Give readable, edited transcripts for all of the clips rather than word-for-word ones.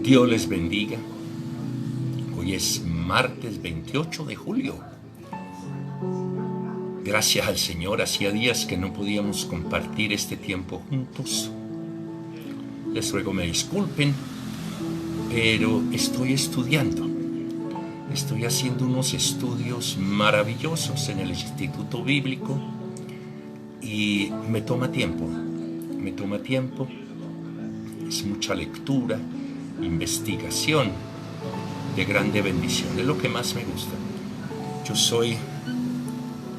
Dios les bendiga. Hoy es martes 28 de julio. Gracias al Señor, hacía días que no podíamos compartir este tiempo juntos. Les ruego me disculpen, pero estoy estudiando. Estoy haciendo unos estudios maravillosos en el Instituto Bíblico y me toma tiempo. Es mucha lectura, investigación de grande bendición. Es lo que más me gusta. Yo soy,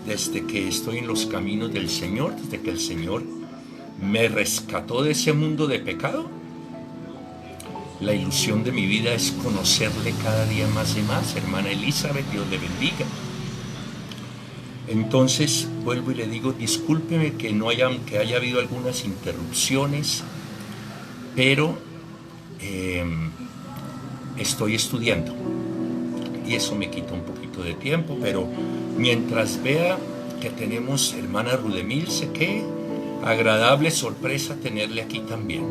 desde que estoy en los caminos del Señor, desde que el Señor me rescató de ese mundo de pecado, la ilusión de mi vida es conocerle cada día más y más. Hermana Elizabeth, Dios le bendiga. Entonces vuelvo y le digo, discúlpeme que haya habido algunas interrupciones, pero estoy estudiando y eso me quita un poquito de tiempo, pero mientras vea que tenemos hermana Rudemilce, qué agradable sorpresa tenerle aquí también.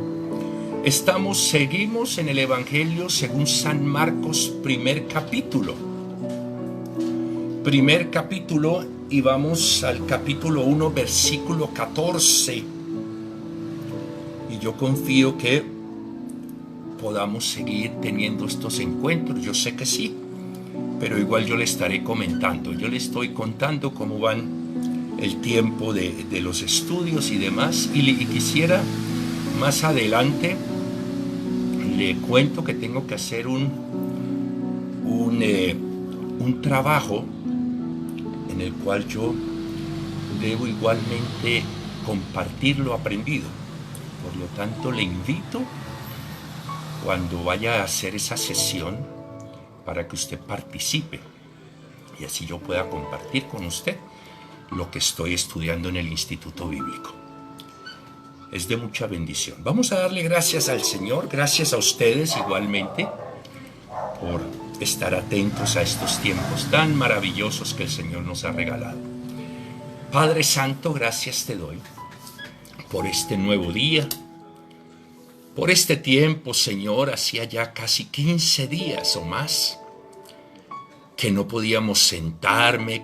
Seguimos en el Evangelio según San Marcos, primer capítulo, y vamos al capítulo 1, versículo 14. Y yo confío que podamos seguir teniendo estos encuentros. Yo sé que sí, pero igual yo le estaré comentando. Yo le estoy contando cómo van el tiempo de los estudios y demás. Y quisiera más adelante, le cuento que tengo que hacer un trabajo en el cual yo debo igualmente compartir lo aprendido. Por lo tanto, le invito cuando vaya a hacer esa sesión para que usted participe y así yo pueda compartir con usted lo que estoy estudiando en el Instituto Bíblico. Es de mucha bendición. Vamos a darle gracias al Señor, gracias a ustedes igualmente por estar atentos a estos tiempos tan maravillosos que el Señor nos ha regalado. Padre Santo, gracias te doy por este nuevo día, por este tiempo, Señor. Hacía ya casi 15 días o más que no podía sentarme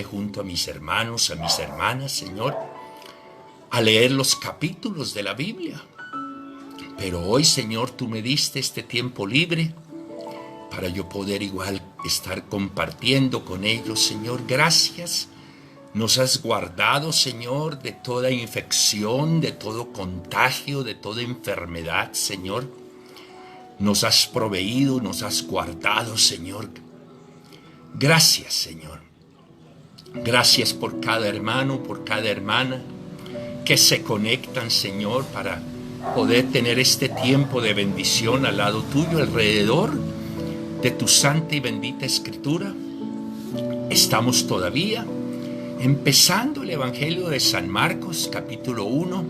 junto a mis hermanos, a mis hermanas, Señor, a leer los capítulos de la Biblia. Pero hoy, Señor, tú me diste este tiempo libre para yo poder igual estar compartiendo con ellos, Señor. Gracias. Nos has guardado, Señor, de toda infección, de todo contagio, de toda enfermedad, Señor. Nos has proveído, nos has guardado, Señor. Gracias, Señor. Gracias por cada hermano, por cada hermana que se conectan, Señor, para poder tener este tiempo de bendición al lado tuyo, alrededor de tu santa y bendita Escritura. Estamos todavía empezando el Evangelio de San Marcos, capítulo 1,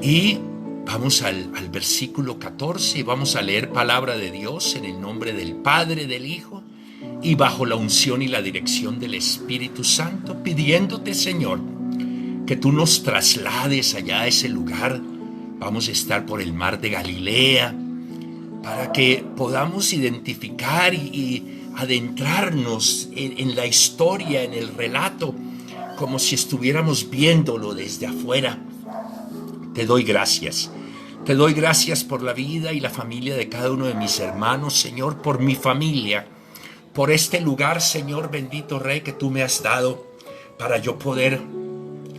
y vamos al versículo 14 y vamos a leer palabra de Dios en el nombre del Padre, del Hijo y bajo la unción y la dirección del Espíritu Santo, pidiéndote, Señor, que tú nos traslades allá a ese lugar. Vamos a estar por el mar de Galilea para que podamos identificar y adentrarnos en la historia, en el relato, como si estuviéramos viéndolo desde afuera. Te doy gracias por la vida y la familia de cada uno de mis hermanos, Señor, por mi familia, por este lugar, Señor, bendito Rey, que tú me has dado para yo poder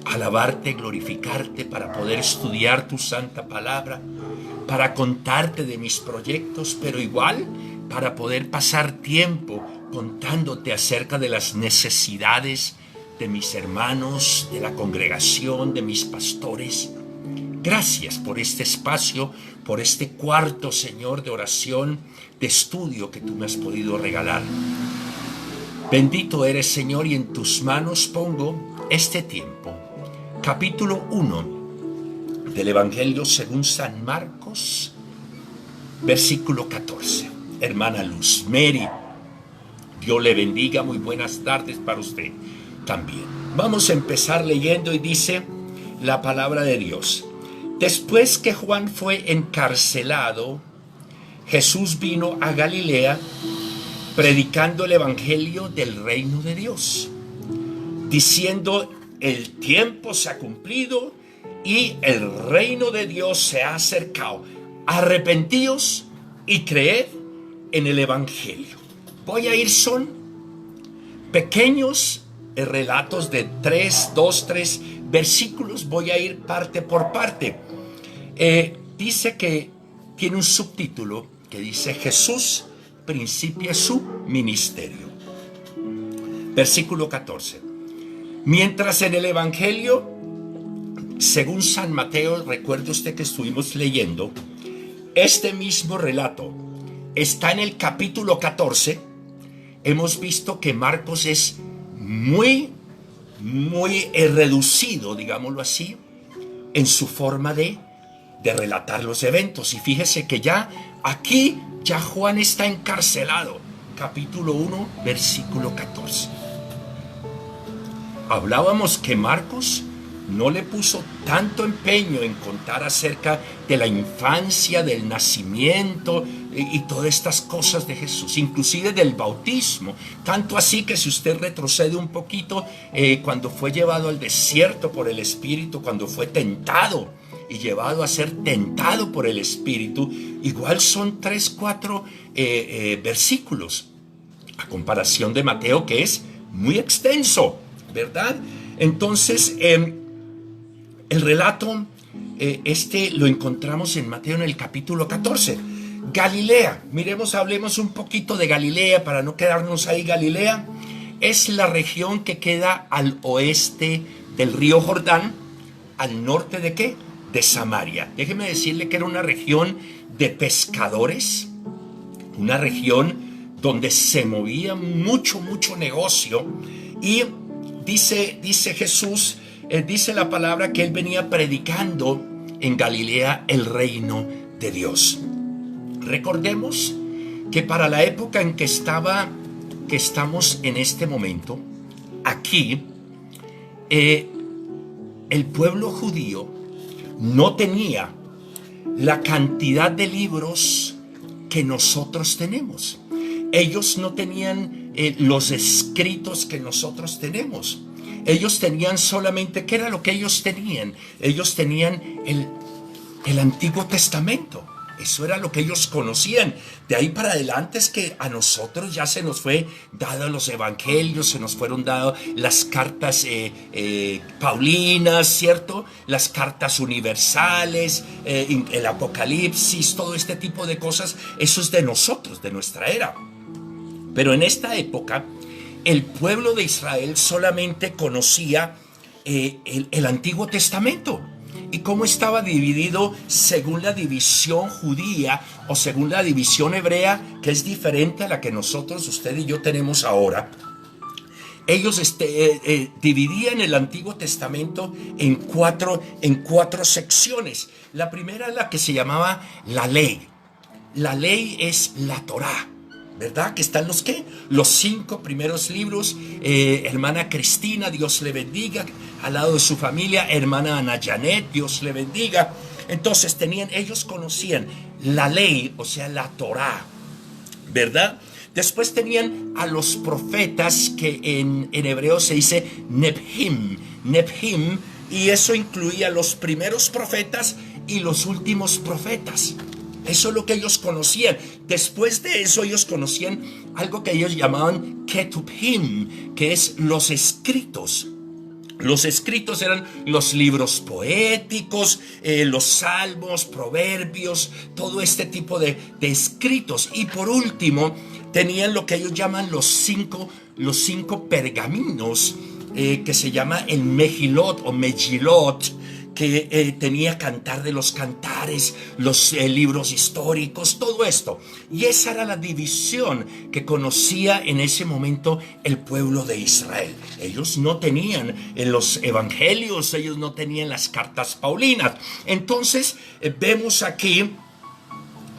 alabarte, glorificarte, para poder estudiar tu santa palabra, para contarte de mis proyectos, pero igual para poder pasar tiempo contándote acerca de las necesidades de mis hermanos, de la congregación, de mis pastores. Gracias por este espacio, por este cuarto, Señor, de oración, de estudio que tú me has podido regalar. Bendito eres, Señor, y en tus manos pongo este tiempo. Capítulo 1 del Evangelio según San Marcos, versículo 14. Hermana Luz Mary, Dios le bendiga, muy buenas tardes para usted también. Vamos a empezar leyendo y dice la palabra de Dios. Después que Juan fue encarcelado, Jesús vino a Galilea predicando el evangelio del reino de Dios, diciendo: el tiempo se ha cumplido y el reino de Dios se ha acercado. Arrepentíos y creed en el evangelio. Voy a ir, son pequeños relatos de 3 versículos. Voy a ir parte por parte. Dice que tiene un subtítulo que dice: Jesús principia su ministerio. Versículo 14. Mientras en el evangelio, según San Mateo, recuerde usted que estuvimos leyendo, este mismo relato está en el capítulo 14. Hemos visto que Marcos es muy reducido, digámoslo así, en su forma de relatar los eventos. Y fíjese que ya Juan está encarcelado. Capítulo 1, versículo 14. Hablábamos que Marcos no le puso tanto empeño en contar acerca de la infancia, del nacimiento y todas estas cosas de Jesús, inclusive del bautismo. Tanto así que si usted retrocede un poquito, cuando fue llevado al desierto por el Espíritu, cuando fue tentado y llevado a ser tentado por el Espíritu, igual son 3-4 versículos, a comparación de Mateo, que es muy extenso, ¿verdad? Entonces, el relato lo encontramos en Mateo en el capítulo 14. Galilea, hablemos un poquito de Galilea para no quedarnos ahí. Galilea es la región que queda al oeste del río Jordán, al norte ¿de qué? De Samaria. Déjeme decirle que era una región de pescadores, una región donde se movía mucho negocio. Y dice Jesús, dice la palabra que él venía predicando en Galilea el reino de Dios. Recordemos que para la época en que estamos en este momento, aquí, el pueblo judío no tenía la cantidad de libros que nosotros tenemos. Ellos no tenían los escritos que nosotros tenemos. Ellos tenían solamente, ¿qué era lo que ellos tenían? Ellos tenían el Antiguo Testamento. Eso era lo que ellos conocían. De ahí para adelante es que a nosotros ya se nos fue dado los evangelios, se nos fueron dadas las cartas paulinas, ¿cierto? Las cartas universales, el Apocalipsis, todo este tipo de cosas. Eso es de nosotros, de nuestra era. Pero en esta época, el pueblo de Israel solamente conocía el Antiguo Testamento. ¿Y cómo estaba dividido según la división judía o según la división hebrea, que es diferente a la que nosotros, usted y yo, tenemos ahora? Ellos dividían el Antiguo Testamento en cuatro secciones. La primera es la que se llamaba la ley. La ley es la Torá, ¿verdad? Que están los 5 primeros libros. Hermana Cristina, Dios le bendiga, al lado de su familia. Hermana Ana Janet, Dios le bendiga. Entonces ellos conocían la ley, o sea, la Torá, ¿verdad? Después tenían a los profetas, que en hebreo se dice Nebhim, y eso incluía los primeros profetas y los últimos profetas. Eso es lo que ellos conocían. Después de eso, ellos conocían algo que ellos llamaban Ketubim, que es los escritos. Los escritos eran los libros poéticos, los salmos, proverbios, todo este tipo de escritos. Y por último, tenían lo que ellos llaman los cinco pergaminos, que se llama el Mejilot o Megilot, que tenía Cantar de los Cantares, los libros históricos, todo esto. Y esa era la división que conocía en ese momento el pueblo de Israel. Ellos no tenían los evangelios, ellos no tenían las cartas paulinas. Entonces vemos aquí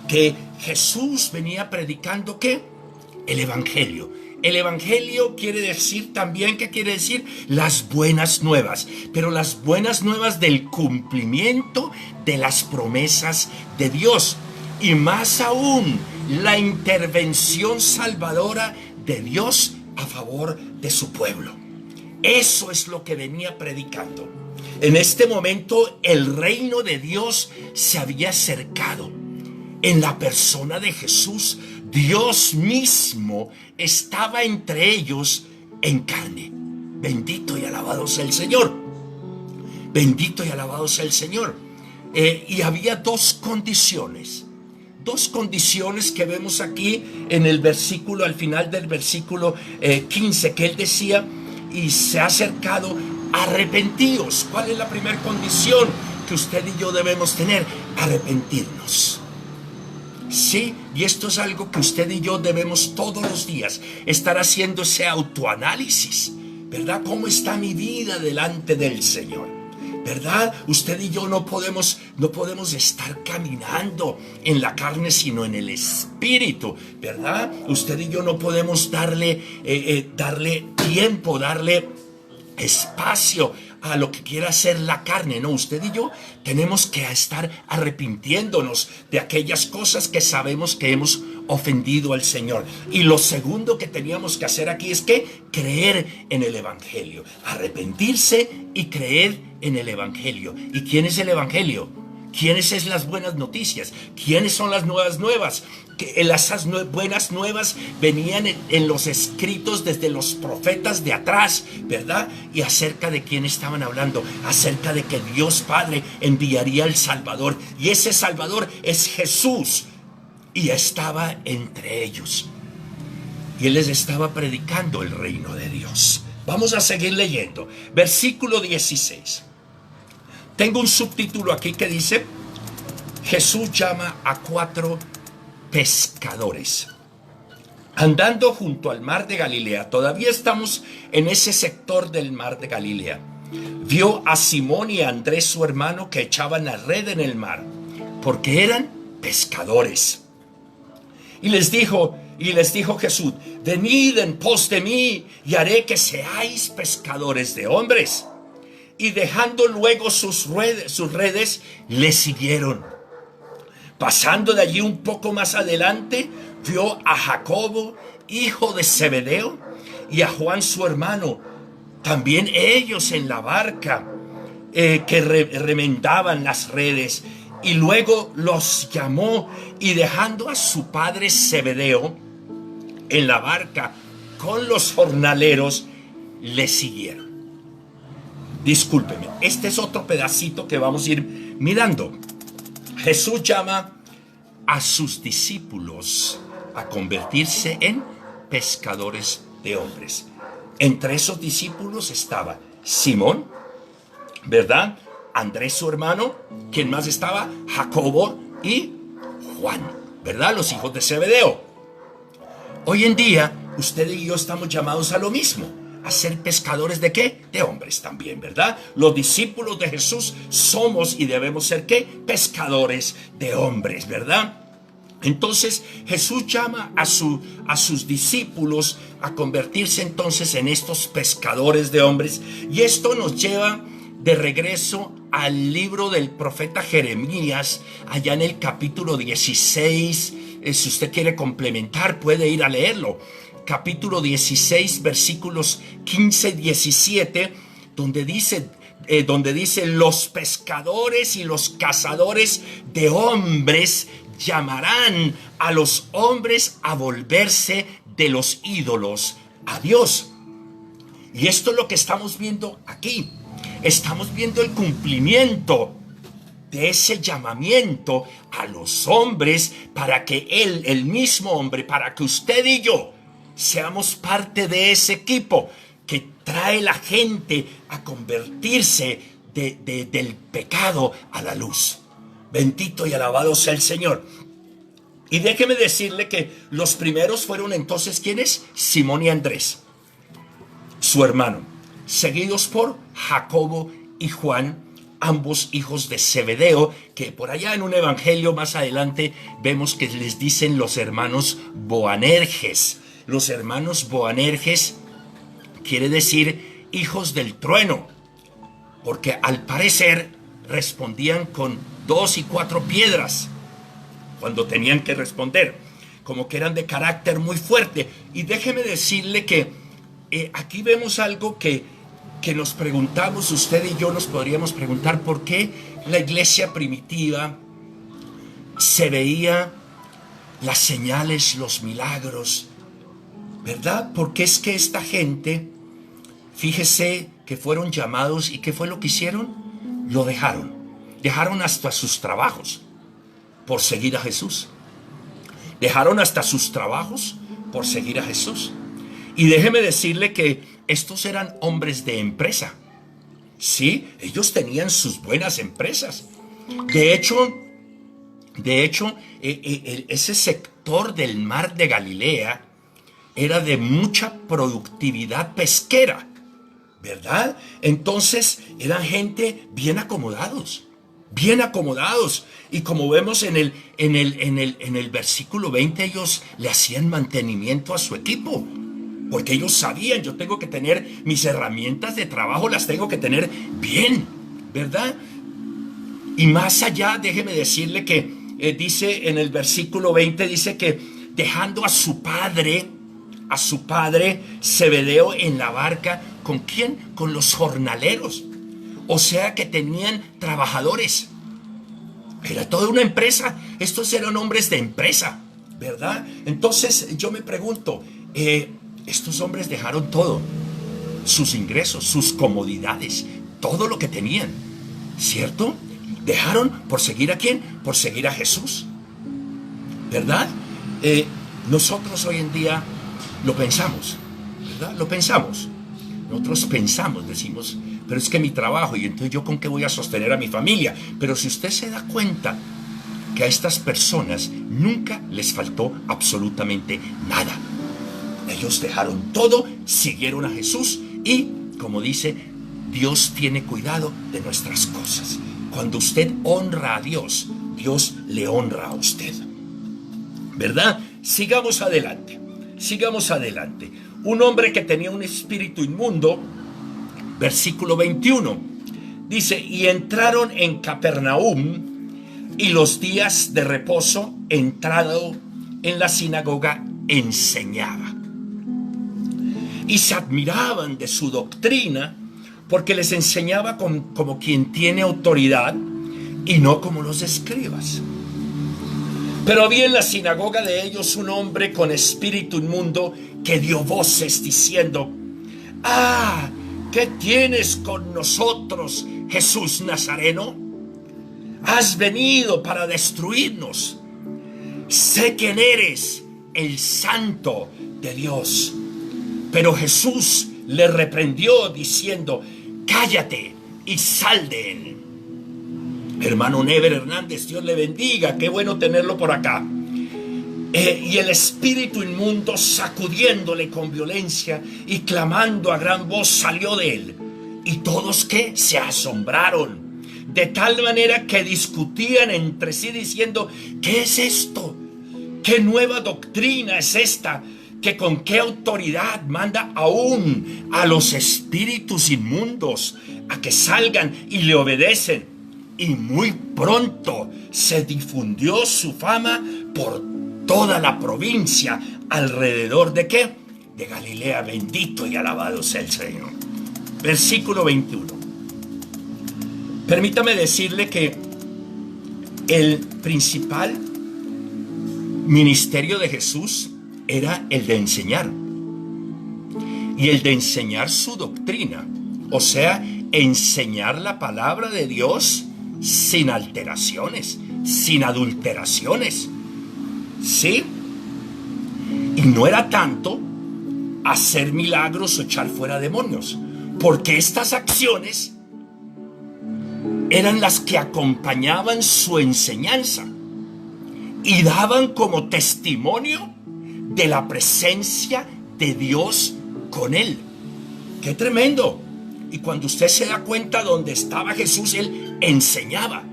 que Jesús venía predicando ¿qué? El evangelio. El evangelio quiere decir también, ¿qué quiere decir? Las buenas nuevas, pero las buenas nuevas del cumplimiento de las promesas de Dios. y más aún la intervención salvadora de Dios a favor de su pueblo. Eso es lo que venía predicando. En este momento el reino de Dios se había acercado. En la persona de Jesús, Dios mismo estaba entre ellos en carne. Bendito y alabado sea el Señor. Bendito y alabado sea el Señor. Y había dos condiciones que vemos aquí en el versículo, al final del versículo 15, que él decía: y se ha acercado, arrepentíos. ¿Cuál es la primera condición que usted y yo debemos tener? Arrepentirnos. Sí, y esto es algo que usted y yo debemos todos los días estar haciendo ese autoanálisis, ¿verdad? ¿Cómo está mi vida delante del Señor? ¿Verdad? Usted y yo no podemos estar caminando en la carne, sino en el Espíritu, ¿verdad? Usted y yo no podemos darle tiempo, darle espacio a lo que quiera hacer la carne. No, usted y yo tenemos que estar arrepintiéndonos de aquellas cosas que sabemos que hemos ofendido al Señor. Y lo segundo que teníamos que hacer aquí es que creer en el Evangelio, arrepentirse y creer en el Evangelio. ¿Y quién es el Evangelio? ¿Quiénes es las buenas noticias? ¿Quiénes son las nuevas? Que esas buenas nuevas venían en los escritos desde los profetas de atrás, ¿verdad? Y acerca de quién estaban hablando, acerca de que Dios Padre enviaría al Salvador, y ese Salvador es Jesús, y estaba entre ellos, y él les estaba predicando el reino de Dios. Vamos a seguir leyendo, versículo 16. Tengo un subtítulo aquí que dice: Jesús llama a 4 pescadores. Andando junto al mar de Galilea, todavía estamos en ese sector del mar de Galilea, vio a Simón y a Andrés su hermano que echaban la red en el mar, porque eran pescadores. Y les dijo Jesús: venid en pos de mí, y haré que seáis pescadores de hombres. Y dejando luego sus redes, le siguieron. Pasando de allí un poco más adelante, vio a Jacobo, hijo de Zebedeo, y a Juan su hermano, también ellos en la barca, que remendaban las redes. Y luego los llamó, y dejando a su padre Zebedeo en la barca con los jornaleros, le siguieron. Discúlpeme, este es otro pedacito que vamos a ir mirando. Jesús llama a sus discípulos a convertirse en pescadores de hombres. Entre esos discípulos estaba Simón, ¿verdad? Andrés su hermano. ¿Quién más estaba? Jacobo y Juan, ¿verdad? Los hijos de Zebedeo. Hoy en día usted y yo estamos llamados a lo mismo, a ser pescadores ¿de qué? De hombres también, ¿verdad? Los discípulos de Jesús somos y debemos ser ¿qué? Pescadores de hombres, ¿verdad? Entonces Jesús llama a sus discípulos a convertirse entonces en estos pescadores de hombres, y esto nos lleva de regreso al libro del profeta Jeremías, allá en el capítulo 16. Si usted quiere complementar, puede ir a leerlo. Capítulo 16, versículos 15 y 17, donde dice: los pescadores y los cazadores de hombres llamarán a los hombres a volverse de los ídolos a Dios. Y esto es lo que estamos viendo aquí. Estamos viendo el cumplimiento de ese llamamiento a los hombres, para que el mismo hombre, para que usted y yo seamos parte de ese equipo que trae la gente a convertirse del pecado a la luz. Bendito y alabado sea el Señor. Y déjeme decirle que los primeros fueron entonces, ¿quiénes? Simón y Andrés, su hermano, seguidos por Jacobo y Juan, ambos hijos de Zebedeo, que por allá en un evangelio más adelante vemos que les dicen los hermanos Boanerges. Los hermanos Boanerges quiere decir hijos del trueno, porque al parecer respondían con 2 y 4 piedras. cuando tenían que responder, como que eran de carácter muy fuerte. Y déjeme decirle que aquí vemos algo que nos preguntamos, usted y yo nos podríamos preguntar: ¿por qué la iglesia primitiva se veía las señales, los milagros? ¿Verdad? Porque es que esta gente, fíjese que fueron llamados, y ¿qué fue lo que hicieron? Lo dejaron. Dejaron hasta sus trabajos por seguir a Jesús. Dejaron hasta sus trabajos por seguir a Jesús. Y déjeme decirle que estos eran hombres de empresa. Sí, ellos tenían sus buenas empresas. De hecho, ese sector del mar de Galilea era de mucha productividad pesquera, ¿verdad? Entonces eran gente bien acomodados. Y como vemos en el versículo 20, ellos le hacían mantenimiento a su equipo, porque ellos sabían: yo tengo que tener mis herramientas de trabajo, las tengo que tener bien, ¿verdad? Y más allá, déjeme decirle que dice en el versículo 20, dice que dejando a su padre Zebedeo en la barca, ¿con quién? Con los jornaleros. O sea que tenían trabajadores. Era toda una empresa. Estos eran hombres de empresa, ¿verdad? Entonces yo me pregunto, estos hombres dejaron todo: sus ingresos, sus comodidades, todo lo que tenían, ¿cierto? Dejaron por seguir ¿a quién? Por seguir a Jesús, ¿verdad? Nosotros hoy en día lo pensamos, ¿verdad? Lo pensamos. Nosotros pensamos, decimos: pero es que mi trabajo, y entonces yo con qué voy a sostener a mi familia. Pero si usted se da cuenta que a estas personas nunca les faltó absolutamente nada. Ellos dejaron todo, siguieron a Jesús, y como dice, Dios tiene cuidado de nuestras cosas. Cuando usted honra a Dios, Dios le honra a usted, ¿verdad? Sigamos adelante. Un hombre que tenía un espíritu inmundo, versículo 21, dice: y entraron en Capernaum, y los días de reposo, entrado en la sinagoga, enseñaba. Y se admiraban de su doctrina, porque les enseñaba como quien tiene autoridad, y no como los escribas. Pero había en la sinagoga de ellos un hombre con espíritu inmundo, que dio voces diciendo: ¡ah! ¿Qué tienes con nosotros, Jesús Nazareno? Has venido para destruirnos. Sé quién eres, el Santo de Dios. Pero Jesús le reprendió diciendo: cállate y sal de él. Hermano Never Hernández, Dios le bendiga, qué bueno tenerlo por acá. Y el espíritu inmundo, sacudiéndole con violencia y clamando a gran voz, salió de él. Y todos, ¿qué? Se asombraron, de tal manera que discutían entre sí diciendo: ¿qué es esto? ¿Qué nueva doctrina es esta? ¿Que con qué autoridad manda aún a los espíritus inmundos a que salgan y le obedecen? Y muy pronto se difundió su fama por toda la provincia alrededor de ¿qué? De Galilea. Bendito y alabado sea el Señor. Versículo 21. Permítame decirle que el principal ministerio de Jesús era el de enseñar, y el de enseñar su doctrina, o sea, enseñar la palabra de Dios sin alteraciones, sin adulteraciones, ¿sí? Y no era tanto hacer milagros o echar fuera demonios, porque estas acciones eran las que acompañaban su enseñanza y daban como testimonio de la presencia de Dios con él. ¡Qué tremendo! Y cuando usted se da cuenta donde estaba Jesús, él enseñaba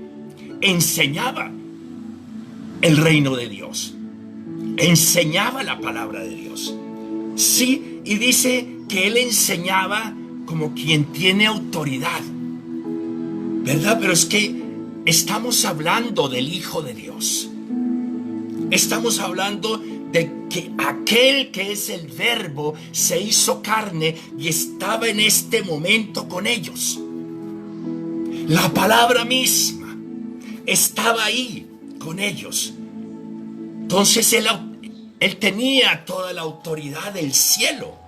el reino de Dios, enseñaba la palabra de Dios. Sí, y dice que él enseñaba como quien tiene autoridad, ¿verdad? Pero es que estamos hablando del Hijo de Dios. Estamos hablando de que aquel que es el Verbo se hizo carne y estaba en este momento con ellos. La palabra misma estaba ahí con ellos. Entonces él tenía toda la autoridad del cielo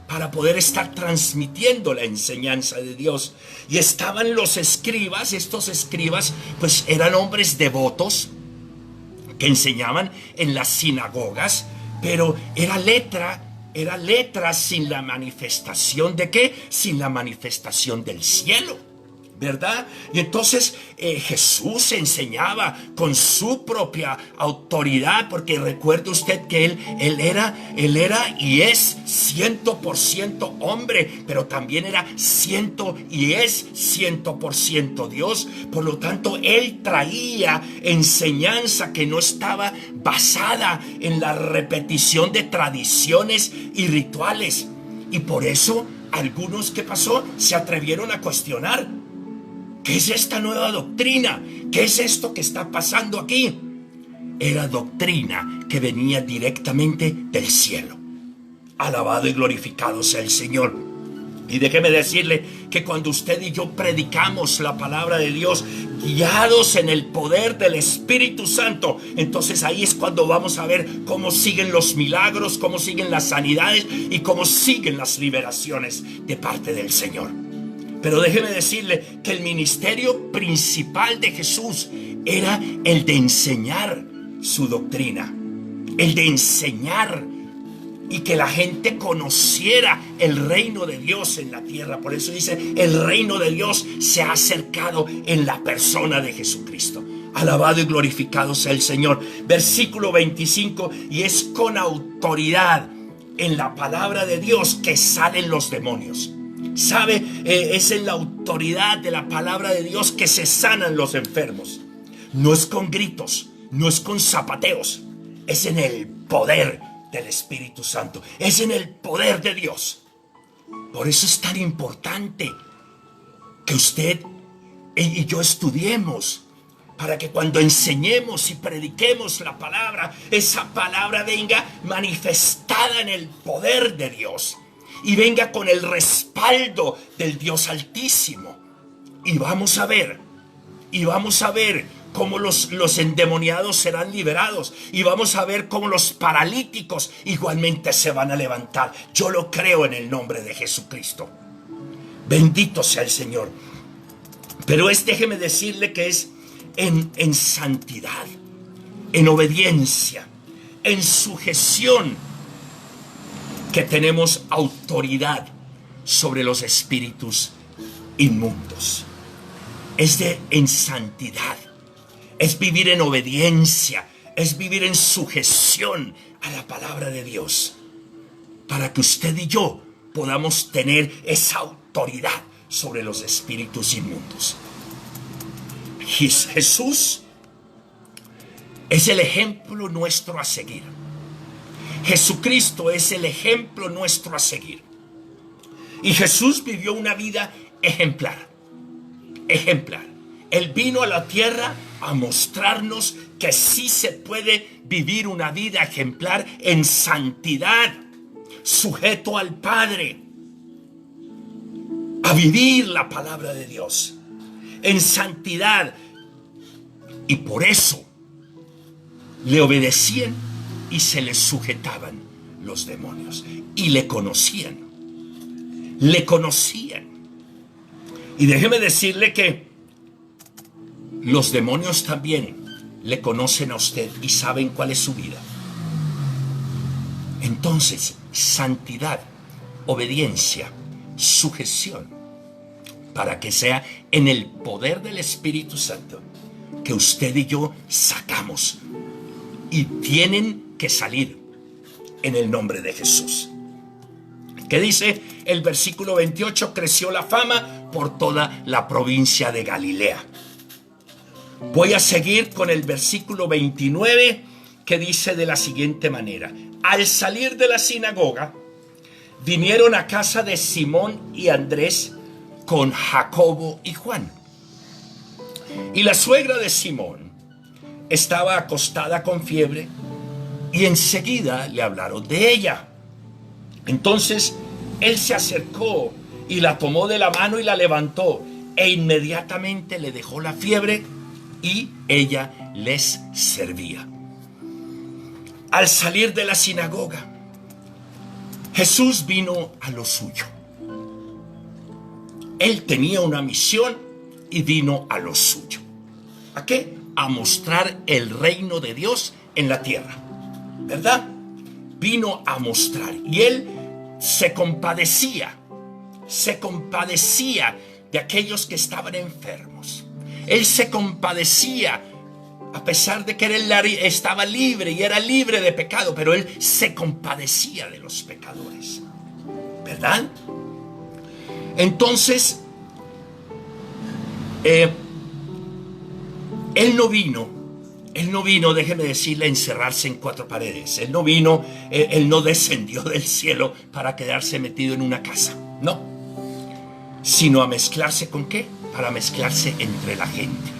para poder estar transmitiendo la enseñanza de Dios. Y estaban los escribas. Estos escribas pues eran hombres devotos que enseñaban en las sinagogas, pero era letra sin la manifestación de ¿qué? Sin la manifestación del cielo, ¿verdad? Y entonces Jesús enseñaba con su propia autoridad, porque recuerde usted que él era y es 100% hombre, pero también era 100% Dios. Por lo tanto, él traía enseñanza que no estaba basada en la repetición de tradiciones y rituales. Y por eso algunos, ¿qué pasó? Se atrevieron a cuestionar: ¿qué es esta nueva doctrina? ¿Qué es esto que está pasando aquí? Era doctrina que venía directamente del cielo. Alabado y glorificado sea el Señor. Y déjeme decirle que cuando usted y yo predicamos la palabra de Dios, guiados en el poder del Espíritu Santo, entonces ahí es cuando vamos a ver cómo siguen los milagros, cómo siguen las sanidades y cómo siguen las liberaciones de parte del Señor. Pero déjeme decirle que el ministerio principal de Jesús era el de enseñar su doctrina, el de enseñar y que la gente conociera el reino de Dios en la tierra. Por eso dice: el reino de Dios se ha acercado en la persona de Jesucristo. Alabado y glorificado sea el Señor. Versículo 25: y es con autoridad en la palabra de Dios que salen los demonios. ¿Sabe? Es en la autoridad de la palabra de Dios que se sanan los enfermos. No es con gritos, no es con zapateos, es en el poder del Espíritu Santo, es en el poder de Dios. Por eso es tan importante que usted y yo estudiemos, para que cuando enseñemos y prediquemos la palabra, esa palabra venga manifestada en el poder de Dios y venga con el respaldo del Dios Altísimo. Y vamos a ver cómo los endemoniados serán liberados, y vamos a ver cómo los paralíticos igualmente se van a levantar. Yo lo creo en el nombre de Jesucristo. Bendito sea el Señor. Pero déjeme decirle que es en santidad, en obediencia, en sujeción, que tenemos autoridad sobre los espíritus inmundos. Es en santidad, es vivir en obediencia, es vivir en sujeción a la palabra de Dios, para que usted y yo podamos tener esa autoridad sobre los espíritus inmundos. Jesús es el ejemplo nuestro a seguir. Jesucristo es el ejemplo nuestro a seguir. Y Jesús vivió una vida ejemplar. Él vino a la tierra a mostrarnos que sí se puede vivir una vida ejemplar en santidad, sujeto al Padre, a vivir la palabra de Dios en santidad. Y por eso le obedecían y se les sujetaban los demonios, y le conocían. Y déjeme decirle que los demonios también le conocen a usted y saben cuál es su vida. Entonces, santidad, obediencia, sujeción, para que sea en el poder del Espíritu Santo que usted y yo sacamos, y tienen que salir en el nombre de Jesús. ¿Qué dice el versículo 28? Creció la fama por toda la provincia de Galilea. Voy a seguir con el versículo 29, que dice de la siguiente manera: al salir de la sinagoga, vinieron a casa de Simón y Andrés con Jacobo y Juan. Y la suegra de Simón estaba acostada con fiebre, y enseguida le hablaron de ella. Entonces él se acercó y la tomó de la mano y la levantó, e inmediatamente le dejó la fiebre y ella les servía. Al salir de la sinagoga, Jesús vino a lo suyo. Él tenía una misión y vino a lo suyo. ¿A qué? A mostrar el reino de Dios en la tierra, ¿verdad? Vino a mostrar, y él se compadecía de aquellos que estaban enfermos. Él se compadecía, a pesar de que él estaba libre y era libre de pecado, pero él se compadecía de los pecadores, ¿verdad? Entonces, él no vino, déjeme decirle, a encerrarse en cuatro paredes. Él no descendió del cielo para quedarse metido en una casa, no, sino a mezclarse ¿con qué? Para mezclarse entre la gente.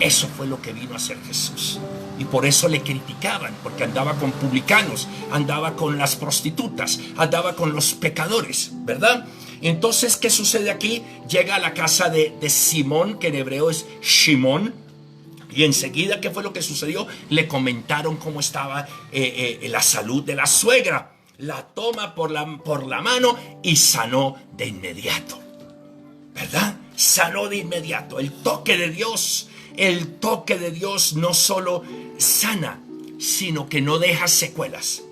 Eso fue lo que vino a hacer Jesús. Y por eso le criticaban, porque andaba con publicanos, andaba con las prostitutas, andaba con los pecadores, ¿verdad? Entonces, ¿qué sucede aquí? Llega a la casa de Simón, que en hebreo es Shimón, y enseguida, ¿qué fue lo que sucedió? Le comentaron cómo estaba la salud de la suegra. La toma por la mano y sanó de inmediato, ¿verdad? Sanó de inmediato. El toque de Dios no solo sana, sino que no deja secuelas.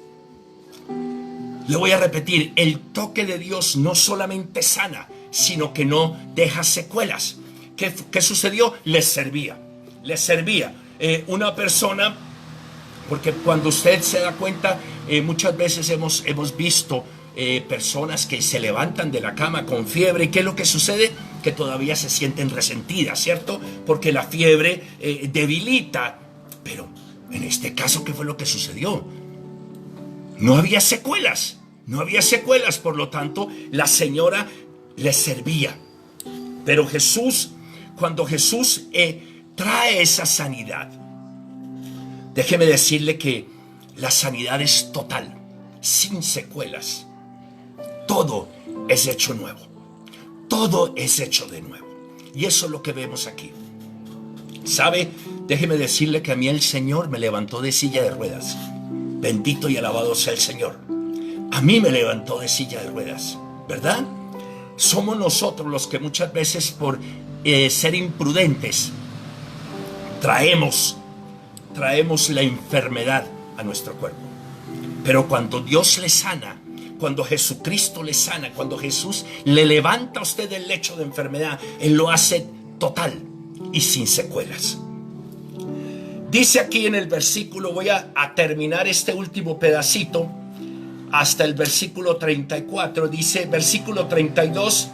Le voy a repetir, el toque de Dios no solamente sana, sino que no deja secuelas. ¿Qué sucedió? Les servía. Una persona, porque cuando usted se da cuenta, muchas veces hemos visto personas que se levantan de la cama con fiebre. ¿Y qué es lo que sucede? Que todavía se sienten resentidas, ¿cierto? Porque la fiebre debilita. Pero en este caso, ¿qué fue lo que sucedió? No había secuelas, por lo tanto, la señora le servía. Pero cuando Jesús trae esa sanidad, déjeme decirle que la sanidad es total, sin secuelas. Todo es hecho nuevo. Todo es hecho de nuevo. Y eso es lo que vemos aquí. ¿Sabe? Déjeme decirle que a mí el Señor me levantó de silla de ruedas. Bendito y alabado sea el Señor. A mí me levantó de silla de ruedas, ¿verdad? Somos nosotros los que muchas veces por ser imprudentes traemos la enfermedad a nuestro cuerpo. Pero cuando Dios le sana, cuando Jesucristo le sana, cuando Jesús le levanta a usted del lecho de enfermedad, Él lo hace total y sin secuelas. Dice aquí en el versículo, voy a terminar este último pedacito hasta el versículo 34. Dice, versículo 32,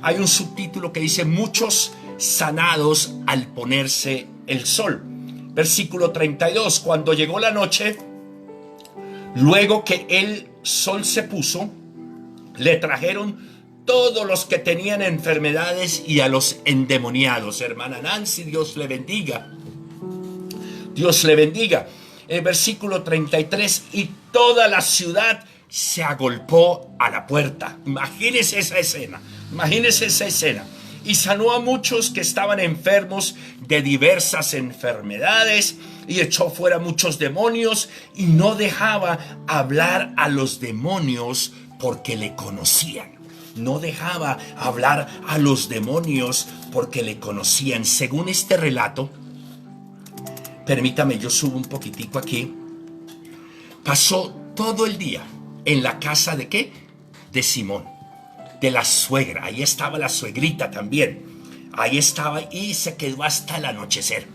hay un subtítulo que dice: muchos sanados al ponerse el sol. Versículo 32, cuando llegó la noche, luego que el sol se puso, le trajeron todos los que tenían enfermedades y a los endemoniados. Hermana Nancy, Dios le bendiga. Dios le bendiga. Versículo 33, y toda la ciudad se agolpó a la puerta. Imagínese esa escena. Y sanó a muchos que estaban enfermos de diversas enfermedades, y echó fuera muchos demonios, y no dejaba hablar a los demonios porque le conocían. No dejaba hablar a los demonios porque le conocían. Según este relato, permítame, yo subo un poquitico aquí. Pasó todo el día en la casa ¿de qué? De Simón, de la suegra. Ahí estaba la suegrita también. Ahí estaba, y se quedó hasta el anochecer.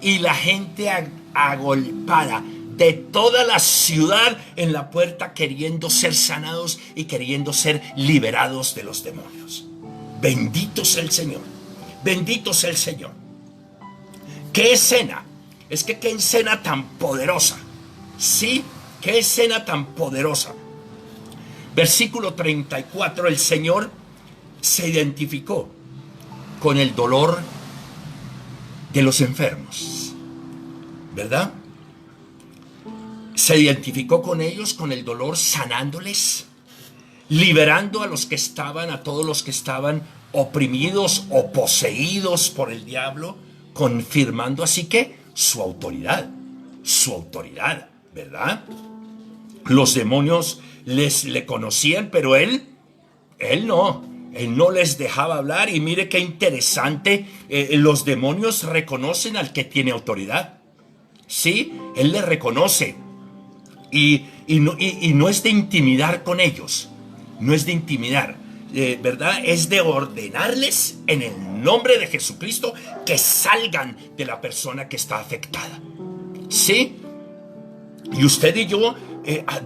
Y la gente agolpada de toda la ciudad en la puerta, queriendo ser sanados y queriendo ser liberados de los demonios. Bendito sea el Señor. ¿Qué escena? Es que qué escena tan poderosa. Sí, qué escena tan poderosa. Versículo 34, el Señor se identificó con el dolor de los enfermos, ¿verdad? Se identificó con ellos, con el dolor, sanándoles, liberando a todos los que estaban oprimidos o poseídos por el diablo, confirmando así que su autoridad, ¿verdad? Los demonios le conocían, pero él no les dejaba hablar. Y mire qué interesante, los demonios reconocen al que tiene autoridad. Sí, él le reconoce. Y no es de intimidar con ellos, no es de intimidar, ¿verdad? Es de ordenarles en el nombre de Jesucristo que salgan de la persona que está afectada. ¿Sí? Y usted y yo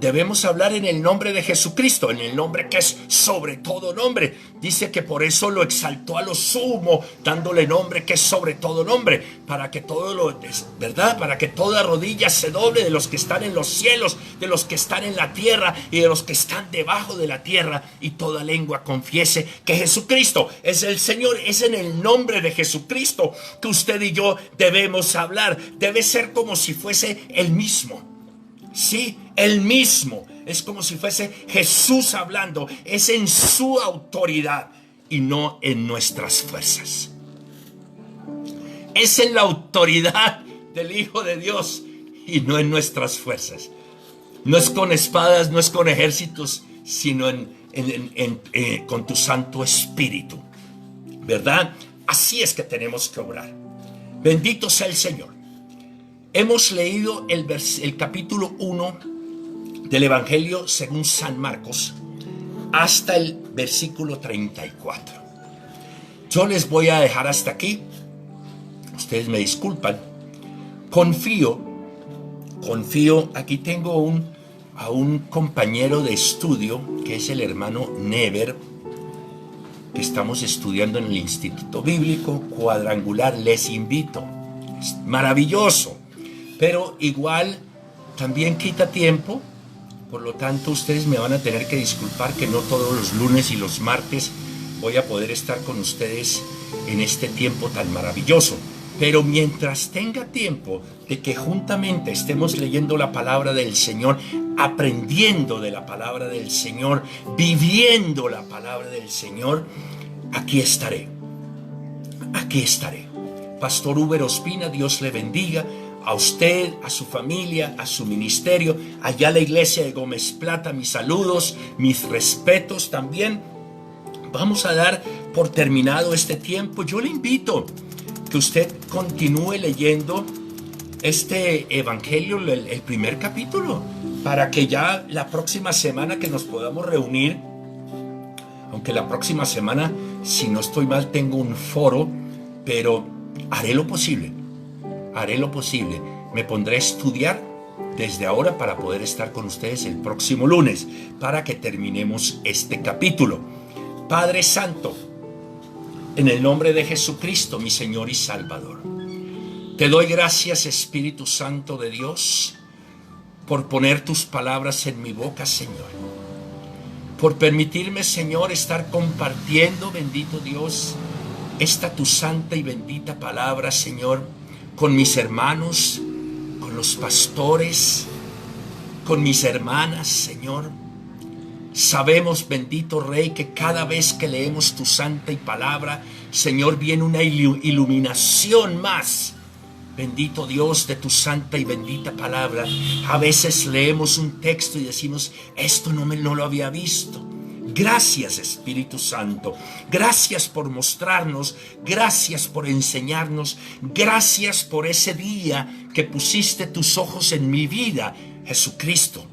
debemos hablar en el nombre de Jesucristo, en el nombre que es sobre todo nombre. Dice que por eso lo exaltó a lo sumo, dándole nombre que es sobre todo nombre, para que ¿verdad? Para que toda rodilla se doble, de los que están en los cielos, de los que están en la tierra y de los que están debajo de la tierra, y toda lengua confiese que Jesucristo es el Señor. Es en el nombre de Jesucristo que usted y yo debemos hablar. Debe ser como si fuese el mismo. Sí, el mismo. Es como si fuese Jesús hablando. Es en su autoridad y no en nuestras fuerzas. Es en la autoridad del Hijo de Dios y no en nuestras fuerzas. No es con espadas, no es con ejércitos, sino con tu Santo Espíritu, ¿verdad? Así es que tenemos que obrar. Bendito sea el Señor. Hemos leído el capítulo 1 del Evangelio según San Marcos hasta el versículo 34. Yo les voy a dejar hasta aquí. Ustedes me disculpan. Confío. Aquí tengo a un compañero de estudio que es el hermano Never, que estamos estudiando en el Instituto Bíblico Cuadrangular. Les invito. Es maravilloso. Pero igual también quita tiempo, por lo tanto ustedes me van a tener que disculpar que no todos los lunes y los martes voy a poder estar con ustedes en este tiempo tan maravilloso. Pero mientras tenga tiempo de que juntamente estemos leyendo la palabra del Señor, aprendiendo de la palabra del Señor, viviendo la palabra del Señor, aquí estaré. Pastor Uber Ospina, Dios le bendiga. A usted, a su familia, a su ministerio, allá a la iglesia de Gómez Plata, mis saludos, mis respetos también. Vamos a dar por terminado este tiempo. Yo le invito que usted continúe leyendo este evangelio, el primer capítulo, para que ya la próxima semana que nos podamos reunir, aunque la próxima semana, si no estoy mal, tengo un foro, pero haré lo posible. Me pondré a estudiar desde ahora para poder estar con ustedes el próximo lunes, para que terminemos este capítulo. Padre Santo, en el nombre de Jesucristo, mi Señor y Salvador, te doy gracias, Espíritu Santo de Dios, por poner tus palabras en mi boca, Señor. Por permitirme, Señor, estar compartiendo, bendito Dios, esta tu santa y bendita palabra, Señor, con mis hermanos, con los pastores, con mis hermanas, Señor. Sabemos, bendito Rey, que cada vez que leemos tu santa y palabra, Señor, viene una iluminación más, bendito Dios, de tu santa y bendita palabra. A veces leemos un texto y decimos, esto no lo había visto. Gracias, Espíritu Santo. Gracias por mostrarnos. Gracias por enseñarnos. Gracias por ese día que pusiste tus ojos en mi vida, Jesucristo.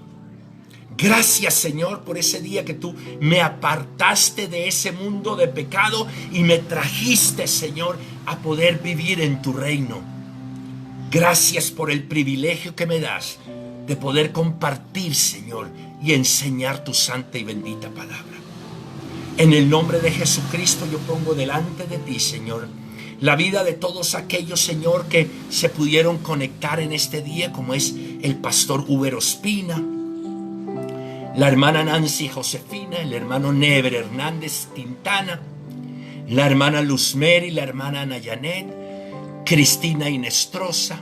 Gracias, Señor, por ese día que tú me apartaste de ese mundo de pecado y me trajiste, Señor, a poder vivir en tu reino. Gracias por el privilegio que me das de poder compartir, Señor, y enseñar tu santa y bendita palabra. En el nombre de Jesucristo yo pongo delante de ti, Señor, la vida de todos aquellos, Señor, que se pudieron conectar en este día, como es el pastor Uber Ospina, la hermana Nancy Josefina, el hermano Never Hernández Tintana, la hermana Luzmeri, la hermana Ana Janet, Cristina Inestrosa,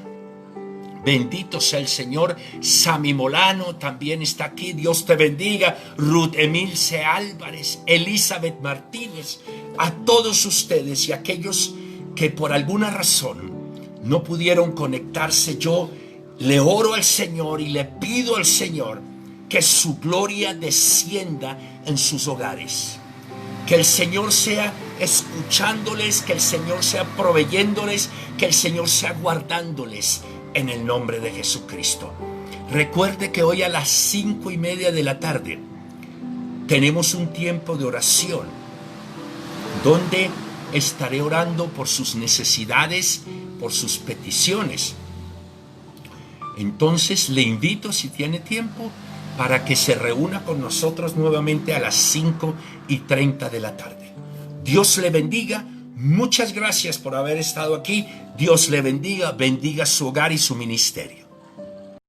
Bendito sea el Señor. Sami Molano también está aquí. Dios te bendiga. Ruth Emilce Álvarez, Elizabeth Martínez, a todos ustedes y aquellos que por alguna razón no pudieron conectarse, yo le oro al Señor y le pido al Señor que su gloria descienda en sus hogares. Que el Señor sea escuchándoles, que el Señor sea proveyéndoles, que el Señor sea guardándoles en el nombre de Jesucristo. Recuerde que hoy a las 5:30 de la tarde tenemos un tiempo de oración donde estaré orando por sus necesidades, por sus peticiones. Entonces le invito, si tiene tiempo, para que se reúna con nosotros nuevamente a las 5:30 de la tarde. Dios le bendiga. Muchas gracias por haber estado aquí. Dios le bendiga, bendiga su hogar y su ministerio.